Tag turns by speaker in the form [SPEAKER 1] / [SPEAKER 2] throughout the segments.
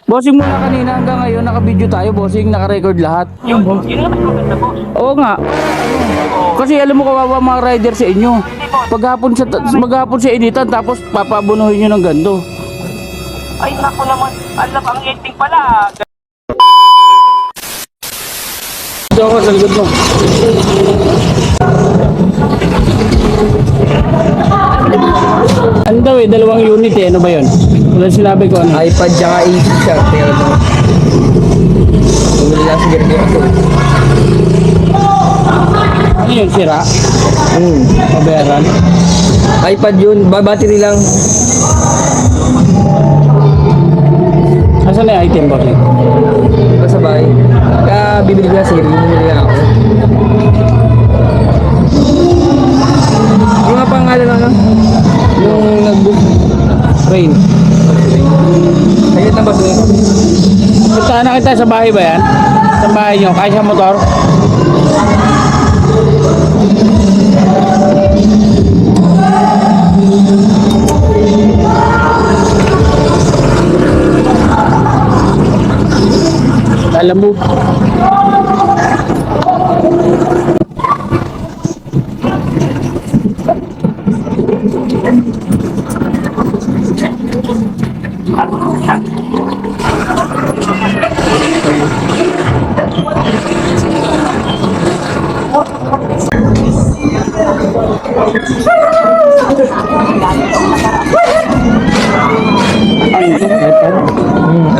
[SPEAKER 1] Bossing mula kanina hanggang ngayon, naka-video tayo, bossing, naka-record lahat.
[SPEAKER 2] Yun nga mas maganda, boss.
[SPEAKER 1] Oo nga. Kasi alam mo kawawa mga rider sa inyo. Maghapon sa initan, tapos papabunuhin nyo ng ganito.
[SPEAKER 2] Ay, naku naman. Alam, ang ending pala.
[SPEAKER 1] Ito ako sa likod mo. Ano daw dalawang unit eh, ano ba yun? Wala sinabi ko ano.
[SPEAKER 3] iPad tsaka AC siya. Pero ano, wala lang siguro dito.
[SPEAKER 1] Ano yun, sira? Pabayaran?
[SPEAKER 3] iPad yun, battery lang.
[SPEAKER 1] Asan na yung item, boss?
[SPEAKER 3] Kasabay. Kaya bibili ko na siri, bibili lang ako. Yung nga pangalan lang, yung nag-book.
[SPEAKER 1] Rain.
[SPEAKER 3] Saglit na ba ito?
[SPEAKER 1] Punta na kita sa bahay ba yan? Sa bahay nyo, kaya sa motor? Alam mo.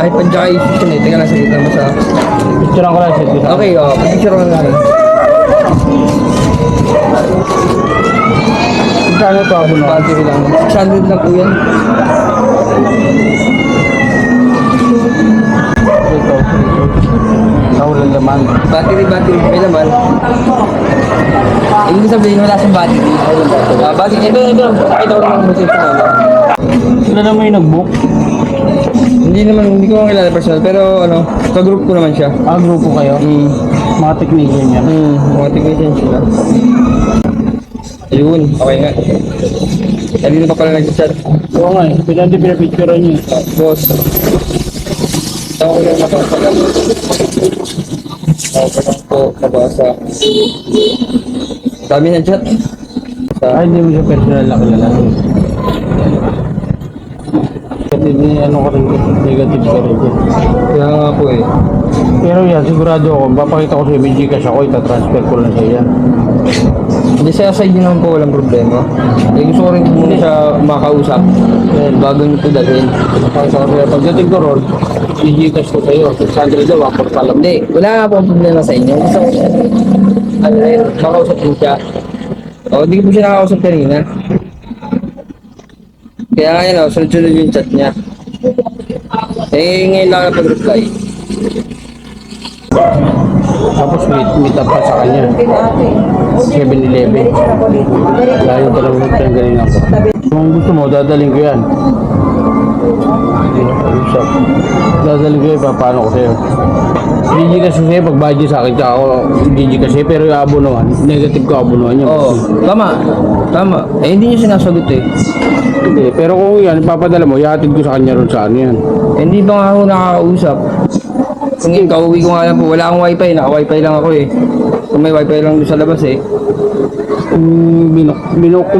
[SPEAKER 3] iPad tsaka AC siya eh. Teka lang, saglit na ba sa...
[SPEAKER 1] Picturean ko lang siya.
[SPEAKER 3] Okay, picture ko lang.
[SPEAKER 1] Kano to ako no?
[SPEAKER 3] Battery lang. 600 lang po yan.
[SPEAKER 1] Ito. Nawalan naman.
[SPEAKER 3] Battery, may naman. Ibig sabihin, wala siyang battery. Battery, ito. Pakita ko naman message ko.
[SPEAKER 1] Wala naman yung nag-book.
[SPEAKER 3] Hindi ko kilala personal, pero ano, ka-group ko naman siya.
[SPEAKER 1] Ah, grupo kayo? Mga technician yan.
[SPEAKER 3] Mga technician sila. Ayun, okay nga. Kanina pa pala nag-chat.
[SPEAKER 1] Oo nga eh. Pinapicturean nyo.
[SPEAKER 3] Boss. Ako lang nakapagpagal. Ako pa lang po nabasa. Dami na chat.
[SPEAKER 1] Ay, hindi mo siya personal na kilala. Ano ko rin, negative ka rin.
[SPEAKER 3] Kaya nga po eh.
[SPEAKER 1] Pero yan, sigurado ako, papakita ko sa MG cash ako, itatransfer ko lang sa iya.
[SPEAKER 3] Hindi sa side nyo naman po walang problema. Eh gusto ko rin muna siya makausap. Bago nyo po dalhin.
[SPEAKER 1] Papakita ko sa iya. Pagdating ko ron, MG cash ko sa'yo. 600 daw, ako palam.
[SPEAKER 3] Hindi, wala nga po ang problema sa inyo. Gusto ko ano rin, makausap po siya. O, hindi ko po siya nakakausap kanina. Kaya ngayon, sunod-sunod yung chat niya. Eh, ngayon lang na pag-reply.
[SPEAKER 1] Tapos meet up pa sa kanya. 7-Eleven. Layo talagang magtanggalin ako. Kung gusto mo, dadaling ko yan. Usap. Dadaling ko yan, paano ko sa'yo. DG kasi sa'yo, pag budget sa akin, tsaka ako DG kasi, pero yung abonuhan, negative ko abonuhan yun.
[SPEAKER 3] Oo, tama. Eh, hindi niya sinasagot eh.
[SPEAKER 1] Hindi, pero kung yan, ipapadala mo, ihatid ko sa kanya ron sa ano yan.
[SPEAKER 3] Eh, hindi pa nga ako nakakausap. Kung kauwi ko nga lang po, wala akong wifi, naka-wifi lang ako eh. Kung may wifi lang doon sa labas eh.
[SPEAKER 1] Kung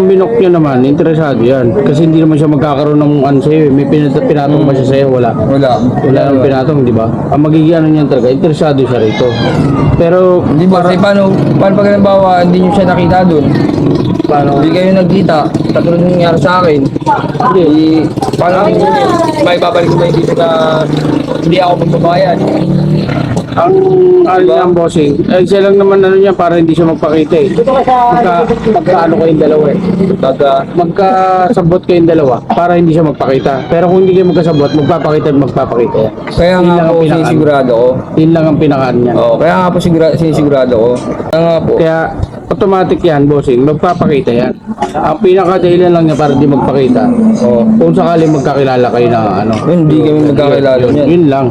[SPEAKER 1] binok niya naman, interesado yan. Kasi hindi naman siya magkakaroon ng ano sa'yo. May pinatong ba siya sa'yo? Wala.
[SPEAKER 3] Wala
[SPEAKER 1] Wala nang pinatong, di ba? Ang magiging ano niyan talaga, interesado siya rito. Pero,
[SPEAKER 3] Hindi ba? Kasi paano pag halimbawa, hindi nyo siya nakita doon?
[SPEAKER 1] paano?
[SPEAKER 3] Hindi kayo nagkita, katulad ng nangyari sa akin. Hindi. Paano may babalik ko ba yung dito na hindi ako magbabayad?
[SPEAKER 1] Ang ano niya ang bossing, siya lang naman ano niya para hindi siya magpakita eh. Magkaano kayong dalawa eh. Magkasabot kayong dalawa para hindi siya magpakita. Pero kung hindi kayo magkasabot, magpapakita yan.
[SPEAKER 3] Kaya
[SPEAKER 1] Yun
[SPEAKER 3] nga
[SPEAKER 1] lang ang
[SPEAKER 3] po,
[SPEAKER 1] pinaka-
[SPEAKER 3] sinisigurado ko.
[SPEAKER 1] Yun lang ang pinakaan niya.
[SPEAKER 3] Oo, kaya nga po sinisigurado ko. Kaya nga po.
[SPEAKER 1] Kaya automatic yan, bossing, magpapakita yan. Ang pinaka-dahilan lang niya para di magpakita.
[SPEAKER 3] Oo.
[SPEAKER 1] Kung sakali magkakilala kayo na ano.
[SPEAKER 3] Hindi kami magkakilala
[SPEAKER 1] yun,
[SPEAKER 3] niyan.
[SPEAKER 1] yun lang.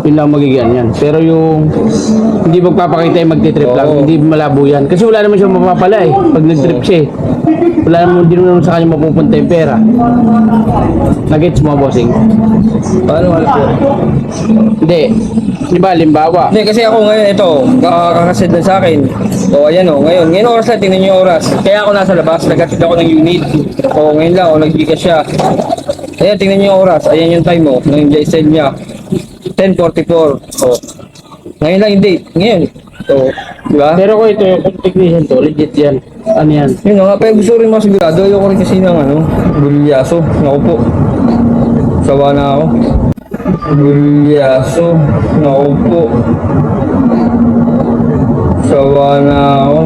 [SPEAKER 1] Yun lang magiging yan. Pero yung hindi magpapakita yung magti-trip lang,
[SPEAKER 3] Oo.
[SPEAKER 1] hindi malabo yan. Kasi wala naman siya mapapala eh. Pag nag-trip siya eh. Wala naman, hindi naman sa kanya mapupunta yung pera. Nagets mo, bossing?
[SPEAKER 3] Paano alam po?
[SPEAKER 1] Hindi. Di ba, limbawa.
[SPEAKER 3] Hindi, kasi ako ngayon, ito, kakasid na sa akin. O, ayan o, ngayon oras na, tingnan niyo yung oras. Kaya ako nasa labas, nag-atid ako ng unit. O, ngayon lang, o, nag-gigas siya. Ayan, tingnan niyo yung oras. Ayan yung time mo, ng JSL niya. 10:44. O, ngayon lang yung date. Ngayon. O, di ba?
[SPEAKER 1] Pero kung ito yung technician to, legit yan. Ano yan?
[SPEAKER 3] Yun nga, pero gusto rin masigurado. Ayoko rin kasi ng bulyaso. Naku po. Sawa na ako. Bulyaso. Naku po. Sawa na ako.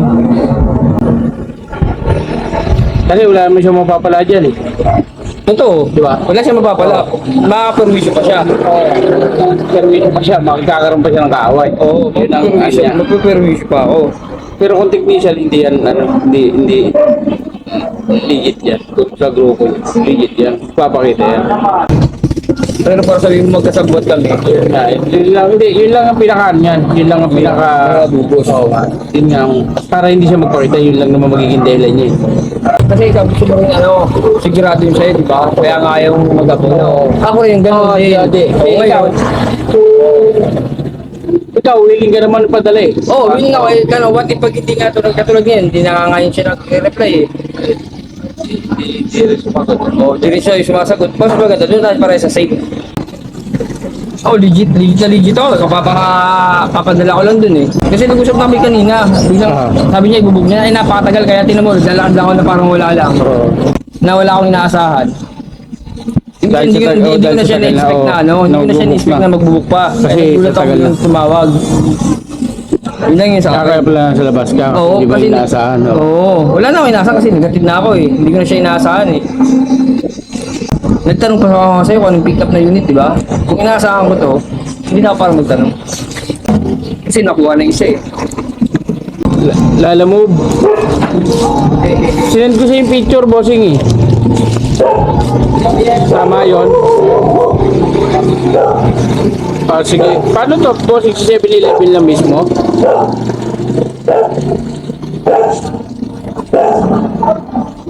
[SPEAKER 1] Kasi wala naman siya mapapala dyan eh.
[SPEAKER 3] Totoo.
[SPEAKER 1] Di ba?
[SPEAKER 3] Wala siya mapapala. Makaka-permission pa siya.
[SPEAKER 1] Pero yun pa siya, magkakaroon pa siya ng kaaway.
[SPEAKER 3] Oo,
[SPEAKER 1] Yun ang
[SPEAKER 3] magpe-permission.
[SPEAKER 1] kanya.
[SPEAKER 3] Magpe-permission pa ako.
[SPEAKER 1] Pero kung technician, hindi yan, hindi legit yan. Sa grupo, legit yan. Papakita yan.
[SPEAKER 3] Pero para sabihin mo magkasabot kami.
[SPEAKER 1] Yun lang ang pinaka yan. Yun lang ang pinaka
[SPEAKER 3] bubos.
[SPEAKER 1] Oo, yun nga. Para hindi siya magpakita, yun lang naman magiging deadline niya.
[SPEAKER 3] Kasi ikaw gusto mo rin sigurado yung sa'yo, di ba? Kaya nga ayaw mag-abono. Ako rin ganun din.
[SPEAKER 1] Ikaw, ikaw, willing ka naman padala eh.
[SPEAKER 3] Oh, yun nga, what if pag hindi nga katulad ngayon, hindi na nga ngayon siya nag-reply eh.
[SPEAKER 1] Hindi rin sumagot.
[SPEAKER 3] Oh, di rin siya yung sumasagot. Mas maganda, doon tayo para sa safe. Oh, legit ako. Papadala ko lang dun eh. Kasi nag-usap namin kanina. Biglang, sabi niya, ibubog niya. Ay, napakatagal. Kaya tinan mo, lalakad lang ako na parang wala lang. Na wala akong inaasahan. Hindi ko na siya na-expect na hindi ko na siya na-expect na magbubuk pa. Kasi nagulat ako yung tumawag. Yun lang yun sa
[SPEAKER 1] Kaya
[SPEAKER 3] akin.
[SPEAKER 1] pala sa labas ka,
[SPEAKER 3] Oo,
[SPEAKER 1] hindi ba
[SPEAKER 3] kasi
[SPEAKER 1] inaasahan?
[SPEAKER 3] wala na ako inaasahan kasi negative na ako eh. Hindi ko na siya inaasahan eh. Nagtanong pa ako sa'yo kung anong pick up na unit, di ba? Kung inaasahan ko to, hindi na ako parang magtanong. Kasi nakuha na isa eh.
[SPEAKER 1] Lala move. Sinend ko sa yung picture, bossing eh. Tama yun. Sige. Paano to, bossing? Si 7-Eleven lang mismo?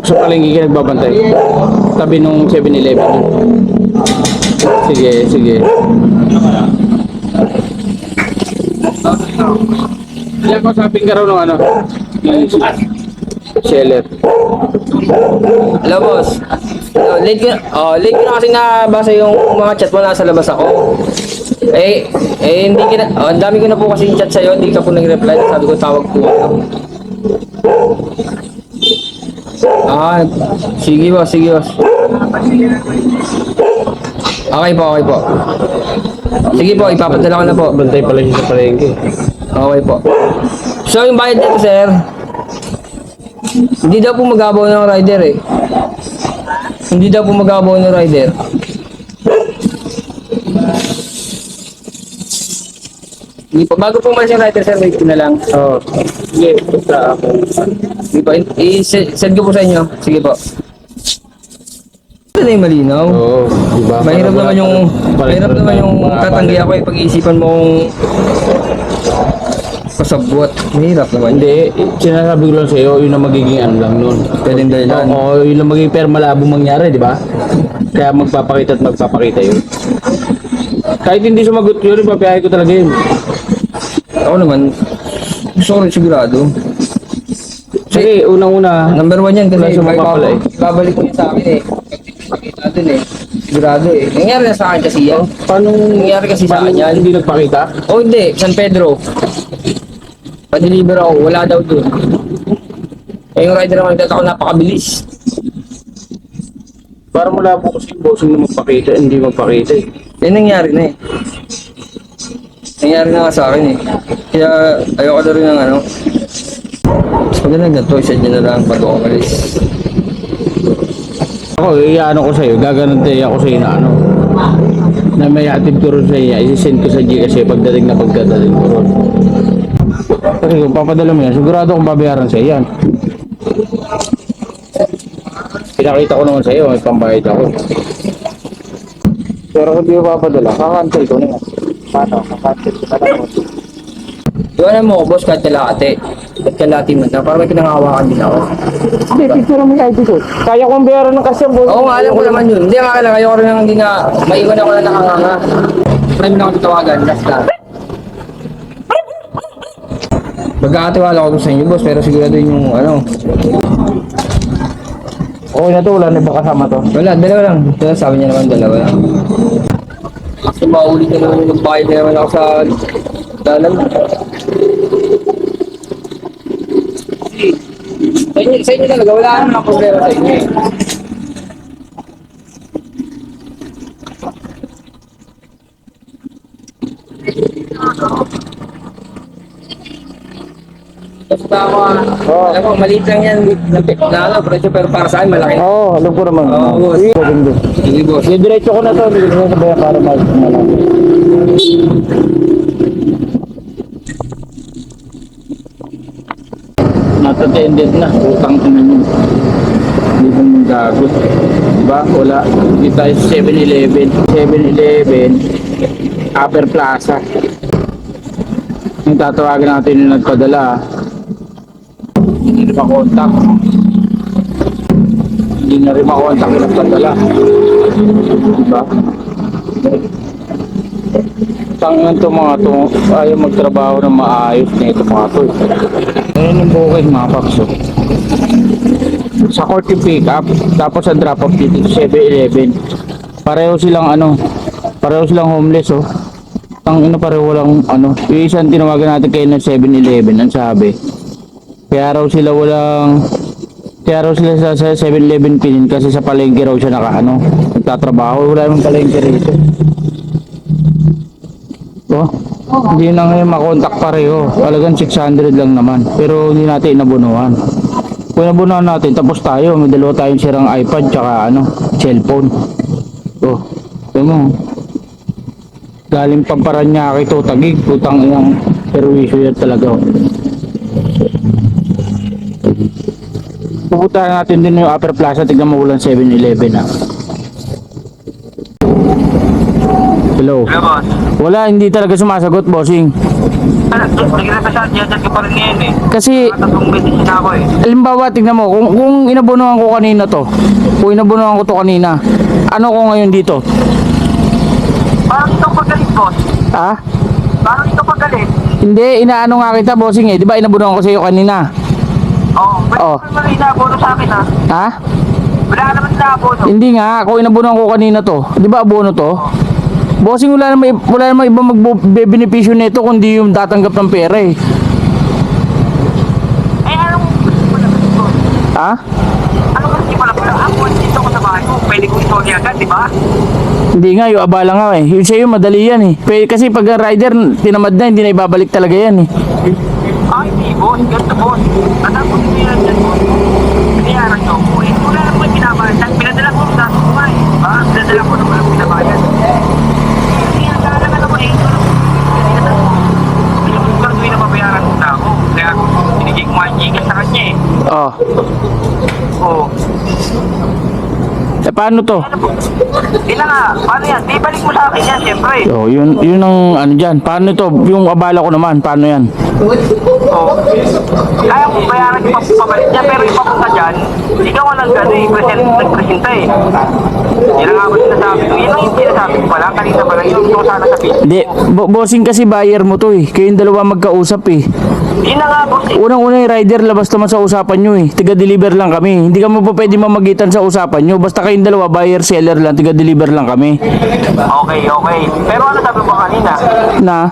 [SPEAKER 1] Sa palengke ka nagbabantay. Tabi nung 7-Eleven. Sige. Kaya ko sabihin ka raw ng ano? Seller.
[SPEAKER 3] Hello boss. Late ko na kasi nabasa yung mga chat mo, nasa labas ako. Hindi kita, ang dami ko na po kasi yung chat sa'yo, hindi ka po nag-reply, sabi ko tawag po ako. Sige boss. Okay po. Sige po, ipapadala ko na po.
[SPEAKER 1] Bantay pala siya sa palengke.
[SPEAKER 3] Okay po. So yung bayad dito sir, hindi daw po mag-abaw ng rider eh. Hindi daw po mag-abaw ng rider. Hindi po. Bago po umalis yung rider sir, wait ko na lang.
[SPEAKER 1] Oo. Sige, basta ako.
[SPEAKER 3] Hindi po. I-send ko po sa inyo. Sige po. Ito na yung malinaw.
[SPEAKER 1] Oo, diba?
[SPEAKER 3] Mahirap naman yung tatanggi ako eh. Pag-iisipan mong pasabot. Mahirap naman.
[SPEAKER 1] Hindi, sinasabi ko lang sa'yo, yun ang magiging ano lang nun.
[SPEAKER 3] Pwedeng dahilan.
[SPEAKER 1] Oo, yun ang magiging pero malabong mangyari, di ba? Kaya magpapakita yun. Kahit hindi sumagot yun, ipapiyahe ko talaga yun.
[SPEAKER 3] Ako naman, gusto ko rin sigurado.
[SPEAKER 1] Sige, unang-una,
[SPEAKER 3] Number 1 yan kasi
[SPEAKER 1] Wala siyang mapapala eh.
[SPEAKER 3] babalik ko niya sa akin eh. Pagkita dun eh. Sigurado eh. Nangyari na sa akin kasi yan.
[SPEAKER 1] paano
[SPEAKER 3] Nangyari kasi sa akin yan.
[SPEAKER 1] hindi nagpakita?
[SPEAKER 3] Oh hindi, San Pedro. Pa-deliver ako, wala daw dun. Yung rider naman nagtatako napakabilis.
[SPEAKER 1] Para malabo kasi yung bossing na magpakita, hindi magpakita eh.
[SPEAKER 3] Yan nangyari na eh. Nangyari na nga sa akin eh. Kaya ayoko na rin ng ano. Mas maganda na to, isa nyo na lang pag ako malis.
[SPEAKER 1] Ako, iyaano ko sa'yo, gaganantay ako sa'yo na ano. Na may atid ko rin sa'yo, isi-send ko sa Gcash pagdating ko ron. Kasi kung papadala mo yan, sigurado kong babayaran sa'yo yan. Pinakita ko naman sa'yo, may pambayad ako. Pero kung di mo papadala, kakantay ko na yan. paano? Kakancel kita na po.
[SPEAKER 3] Iwanan mo ko, boss, kahit kalahati. Kahit kalahati man na, para may pinangahawakan din ako.
[SPEAKER 1] Hindi, picture mo yung ID ko. Kaya kong bayaran ng kasya, boss.
[SPEAKER 3] Oo nga, alam ko naman yun. Hindi, nga lang, ayoko rin lang hindi na, maiwan ako na nakanganga. Try mo na ako titawagan, last na. Magkakatiwala ko sa inyo, boss, pero sigurado yung ano.
[SPEAKER 1] Okay na to, wala na ba kasama to?
[SPEAKER 3] Wala, dalawa lang. Ito, sabi niya naman, dalawa lang. Kasi maulit na naman yung magbayad na naman ako sa dalam. Sa inyo talaga, wala naman ang problema sa inyo. Basta ako, alam mo, maliit lang yan na presyo, pero para sa akin malaki.
[SPEAKER 1] Oo, alam ko naman.
[SPEAKER 3] Oo, boss. Sige, boss.
[SPEAKER 1] Diretso ko na to, hindi ko na sabayan para mag-malang. Natatended na, utang ko na yun. Hindi ko mong gagot. Diba? Wala. Hindi tayo sa 7-Eleven. 7-Eleven, Upper Plaza. Yung tatawagan natin yung nagpadala. Hindi na makontak. Hindi na rin makontak yung nagpadala. Diba? Tangan to mga to, ayaw magtrabaho ng maayos na ito mga to. Ayan yung bukid mga paps. Oh. Sa court yung pick up, tapos sa drop off dito sa 7-Eleven. Pareho silang ano, pareho silang homeless oh. Ang ino pareho walang ano, yung isang tinawagan natin kayo ng 7-Eleven, ang sabi. Kaya raw sila sa 7-Eleven pinin kasi sa palengke raw siya nagtatrabaho, wala namang palengke rito. Oh, hindi na ngayon makontak pareho. Talagang 600 lang naman. Pero hindi natin inabunuhan. Kung inabunuhan natin, tapos tayo. May dalawa tayong sirang iPad tsaka cellphone. Oh, ito mo. Galing Paranaque ito, Taguig. Putang inang perwisyo yan talaga. Oh. Pupuntahan natin din yung Upper Plaza. Tignan mo ulang 7-Eleven ha. Hello.
[SPEAKER 2] Hello, boss.
[SPEAKER 1] Wala, hindi talaga sumasagot, bossing.
[SPEAKER 2] Nag-represent niya, dyan ko pa rin ngayon eh.
[SPEAKER 1] Kasi,
[SPEAKER 2] Tatlong beses na ako eh.
[SPEAKER 1] halimbawa, tignan mo, kung inabunuhan ko kanina to, kung inabunuhan ko to kanina, ano ko ngayon dito?
[SPEAKER 2] Parang ito pagalit, boss.
[SPEAKER 1] Ha?
[SPEAKER 2] Parang ito pagalit.
[SPEAKER 1] Hindi, inaano nga kita, bossing eh. Di ba inabunuhan ko sa'yo kanina?
[SPEAKER 2] Oo.
[SPEAKER 1] Oh.
[SPEAKER 2] Ba't naman inabono sa akin ha?
[SPEAKER 1] Ha?
[SPEAKER 2] Wala ka naman inabono.
[SPEAKER 1] Hindi nga, kung inabunuhan ko kanina to, di ba abono to? Bossing, wala namang iba magbebenepisyo nito kundi yung tatanggap ng pera eh.
[SPEAKER 2] Eh, anong gusto mo naman, boss?
[SPEAKER 1] Ha?
[SPEAKER 2] Anong gusto mo naman? Ako, dito ko sa bahay mo. Pwede kong isoli agad, di ba?
[SPEAKER 1] Hindi nga, yung abala nga eh. Yung sa'yo, madali yan eh. Kasi pag rider, tinamad na, hindi na ibabalik talaga yan eh.
[SPEAKER 2] Ay, hindi, boss. Ganito, boss. Anak ko nito yan dyan, boss. Pinayaran nyo. Eh, wala na po yung binabayan. Pinadala ko sa kumay. Diba? Pinadala ko naman ang binabayan. Kaya nagkakalan ako eh. Pinagod ko na mabayaran ko na ako. Kaya binigay ko mga gigas sa kanya eh.
[SPEAKER 1] Oh.
[SPEAKER 2] Oo.
[SPEAKER 1] Eh, paano to?
[SPEAKER 2] Ano po? Di na nga. Paano yan? Di balik mo sa akin yan, siyempre.
[SPEAKER 1] Oh, yun ang ano dyan. Paano to? Yung abala ko naman, paano yan?
[SPEAKER 2] Oo. Kaya kung bayaran yung pabalik niya, pero yung papunta dyan, ikaw ang nagpresenta eh. Yan ang nga ba sinasabi ko. Yun ang yung sinasabi ko pala. Kanina pala yun yung sana sabihin.
[SPEAKER 1] Hindi, bossing kasi buyer mo to eh. Kayong dalawa magkausap eh.
[SPEAKER 2] Yun na nga, boss.
[SPEAKER 1] Unang-una yung rider, labas naman sa usapan nyo eh. Tiga-deliver lang kami. Hindi ka mo pa pwede mamagitan sa usapan nyo. Basta kayong dalawa, buyer-seller lang, tiga-deliver lang kami.
[SPEAKER 2] Okay, okay. Pero ano sabi mo kanina?
[SPEAKER 1] Na?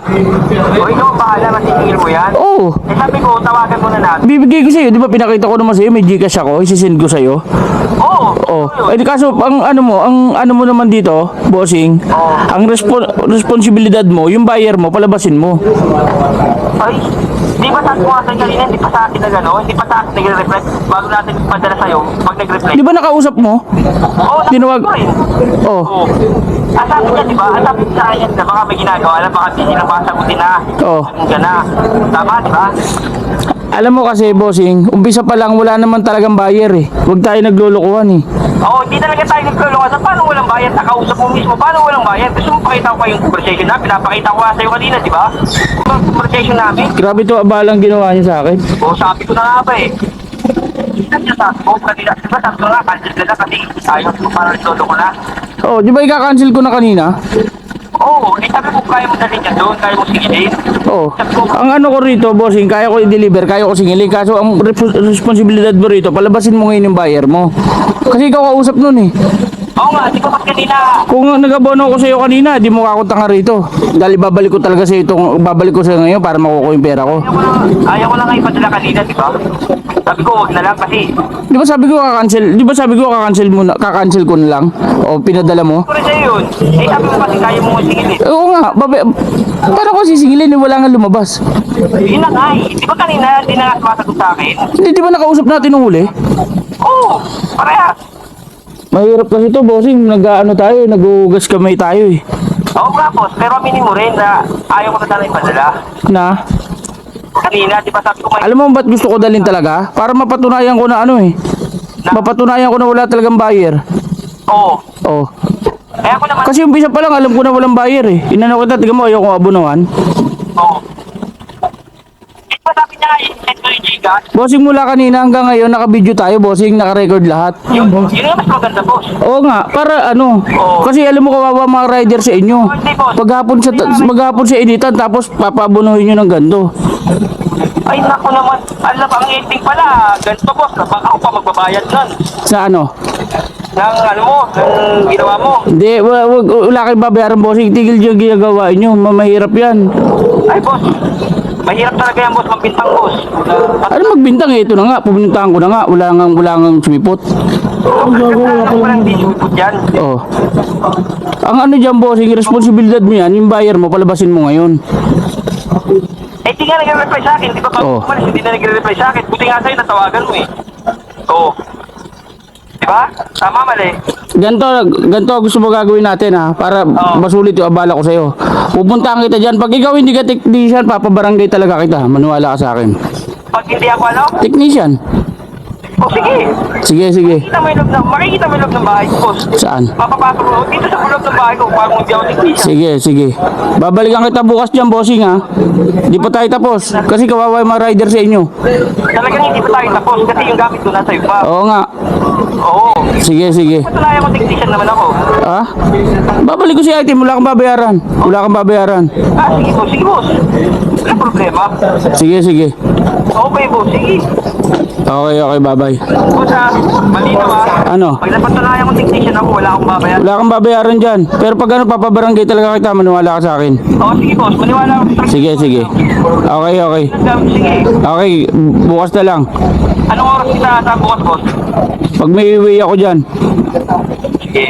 [SPEAKER 2] O ikaw ang bahala, masisingil mo yan?
[SPEAKER 1] Oo.
[SPEAKER 2] Eh sabi ko, tawagan mo na natin.
[SPEAKER 1] Bibigay ko sa'yo. Di ba pinakita ko naman sa'yo, may Gcash ako. Isisend ko sa'yo.
[SPEAKER 2] Oo.
[SPEAKER 1] Oh. Eh di kaso, ang ano mo naman dito, bossing, ang responsibilidad mo, yung buyer mo, palabasin mo.
[SPEAKER 2] Ay, di ba sabi ko nga sa'yo kanina, hindi pa sa akin na gano'n? Hindi pa sa akin nag-reflect bago natin padala sa'yo, pag nag-reflect.
[SPEAKER 1] Di ba nakausap mo?
[SPEAKER 2] Oo,
[SPEAKER 1] Tinawag.
[SPEAKER 2] ko rin.
[SPEAKER 1] Oh.
[SPEAKER 2] Oo. Ang sabi niya, di ba? Ang sabi sa akin na baka may ginagawa na, baka busy na baka sagutin na.
[SPEAKER 1] Oo.
[SPEAKER 2] Sagutin ka na. Tama, di ba?
[SPEAKER 1] Alam mo kasi, bossing, umpisa pa lang wala naman talagang buyer eh. Huwag tayo naglulukuhan eh.
[SPEAKER 2] Oo, hindi talaga tayo nagkulungan. Paano walang bayad? Nakausap mo mismo, paano walang bayad? Gusto mo pakita ko pa yung conversation na, pinapakita ko nga sa'yo kanina, di ba? Yung conversation namin.
[SPEAKER 1] Grabe to abalang ginawa niya sa akin.
[SPEAKER 2] Oo, sabi ko na nga ba eh. Nandiyan sabi ko, kanina, di ba sabi ko nga, cancel ka na kasi ayaw ko parang lolo ko na.
[SPEAKER 1] Oh, di ba ika-cancel ko na kanina?
[SPEAKER 2] Oo, eh sabi mo, kaya mo dalhin dyan doon, kaya mo sigilin.
[SPEAKER 1] Oh. Ang ano ko rito, bossing, kaya ko i-deliver, kaya ko singilin. Kaso ang responsibilidad mo rito, palabasin mo ngayon yung buyer mo. Kasi ikaw kausap nun eh.
[SPEAKER 2] Oo nga, di ba ba't kanina?
[SPEAKER 1] Kung nag-abono ko sa'yo kanina, di mo ako tanga rito. Dahil babalik ko talaga sa'yo itong, babalik ko sa'yo ngayon para makukuha yung pera ko.
[SPEAKER 2] Ayaw ko lang kayo padala kanina, di ba? Sabi ko, wag na lang kasi.
[SPEAKER 1] Di ba sabi ko kaka-cancel muna, kaka-cancel ko na lang? O pinadala mo?
[SPEAKER 2] Puro sa'yo yun. Eh sabi mo kasi kaya mo sigilin.
[SPEAKER 1] Oo nga, paano ko sisingilin eh, wala nga lumabas.
[SPEAKER 2] Yun na nga eh. Di ba kanina, hindi na nga sumasagot sa akin?
[SPEAKER 1] Hindi, di ba nakausap natin nung huli?
[SPEAKER 2] Oo, parehas.
[SPEAKER 1] Mahirap kasi to, bossing, nag-ano tayo, nag-ugas kamay tayo eh.
[SPEAKER 2] Oo nga, boss. Pero aminin mo rin na ayaw ko na sana ipadala.
[SPEAKER 1] Na?
[SPEAKER 2] Kanina, di ba sabi ko may...
[SPEAKER 1] Alam mo ba't gusto ko dalhin talaga? Para mapatunayan ko na ano eh. Mapatunayan ko na wala talagang buyer.
[SPEAKER 2] Oo.
[SPEAKER 1] Oh.
[SPEAKER 2] Kaya ako naman...
[SPEAKER 1] Kasi umpisa pa lang alam ko na walang buyer eh. Inano kita, tignan mo, ayaw kong abunuhan.
[SPEAKER 2] Oo. Di ba sabi niya, i-send ko yung Gcash?
[SPEAKER 1] Bossing, mula kanina hanggang ngayon, naka-video tayo, bossing, naka-record lahat.
[SPEAKER 2] Yun yung mas maganda, boss.
[SPEAKER 1] Oo nga, para ano, kasi alam mo kawawa mga rider sa inyo. Paghapon sa initan, tapos papabunuhin nyo ng ganito.
[SPEAKER 2] Ay, naku naman. Alam, ang ending pala. Ganito, boss. Baka ako pa magbabayad nun.
[SPEAKER 1] Sa ano?
[SPEAKER 2] Ng ano mo, ng ginawa mo.
[SPEAKER 1] Hindi, wala kayong babayaran, bossing. Tigil yung ginagawa nyo, mahirap yan.
[SPEAKER 2] Ay, boss. Mahirap talaga yan, boss. Magbintang, boss.
[SPEAKER 1] Ano magbintang eh, ito na nga, pumuntahan ko na nga, wala nga sumipot.
[SPEAKER 2] Walang disipot yan.
[SPEAKER 1] Oh. Ang ano dyan, bossing, responsibilidad mo yan, yung buyer mo, palabasin mo ngayon.
[SPEAKER 2] Eh, di nga nagre-reply sa akin. Di ba
[SPEAKER 1] Oo.
[SPEAKER 2] umalis, hindi na nagre-reply sa akin. Buti nga sa'yo, natawagan mo eh. Oo. Di ba? Tama, mali.
[SPEAKER 1] Ganto gusto mo gagawin natin ha, para masulit yung abala ko sa'yo. Pupuntahan kita dyan, pag ikaw hindi ka technician, papabarangay talaga kita, manuwala ka sa akin.
[SPEAKER 2] Pag hindi ako ano,
[SPEAKER 1] Technician?
[SPEAKER 2] o sige.
[SPEAKER 1] Sige.
[SPEAKER 2] Makikita mo yung loob ng bahay ko, boss.
[SPEAKER 1] Saan?
[SPEAKER 2] Papapasok mo dito sa loob ng bahay ko kung hindi ako technician.
[SPEAKER 1] Sige. Babalikan kita bukas dyan, bossing ha. Di pa tayo tapos, kasi kawawa yung mga rider sa inyo.
[SPEAKER 2] Talagang hindi pa tayo tapos kasi yung gamit ko nasa iyo pa.
[SPEAKER 1] Oo nga.
[SPEAKER 2] Oo.
[SPEAKER 1] Sige.
[SPEAKER 2] Patunayan ko technician naman ako.
[SPEAKER 1] Ha? Babalik ko si item, wala kang babayaran.
[SPEAKER 2] Ah, sige boss. Wala problema.
[SPEAKER 1] Sige.
[SPEAKER 2] Okay boss, sige.
[SPEAKER 1] Okay, bye-bye.
[SPEAKER 2] Boss malinaw
[SPEAKER 1] Ano?
[SPEAKER 2] Pag napatunayan ko technician ako, wala akong babayaran.
[SPEAKER 1] Wala kang babayaran dyan. Pero pag ano, papabarangay talaga kita, manuwala ka sa akin.
[SPEAKER 2] Oo, sige boss, maniwala ako.
[SPEAKER 1] Sige. Okay.
[SPEAKER 2] Sige.
[SPEAKER 1] Okay, bukas na lang.
[SPEAKER 2] Anong oras kita sa bukas boss?
[SPEAKER 1] Pag may iwi ako dyan.
[SPEAKER 2] Sige.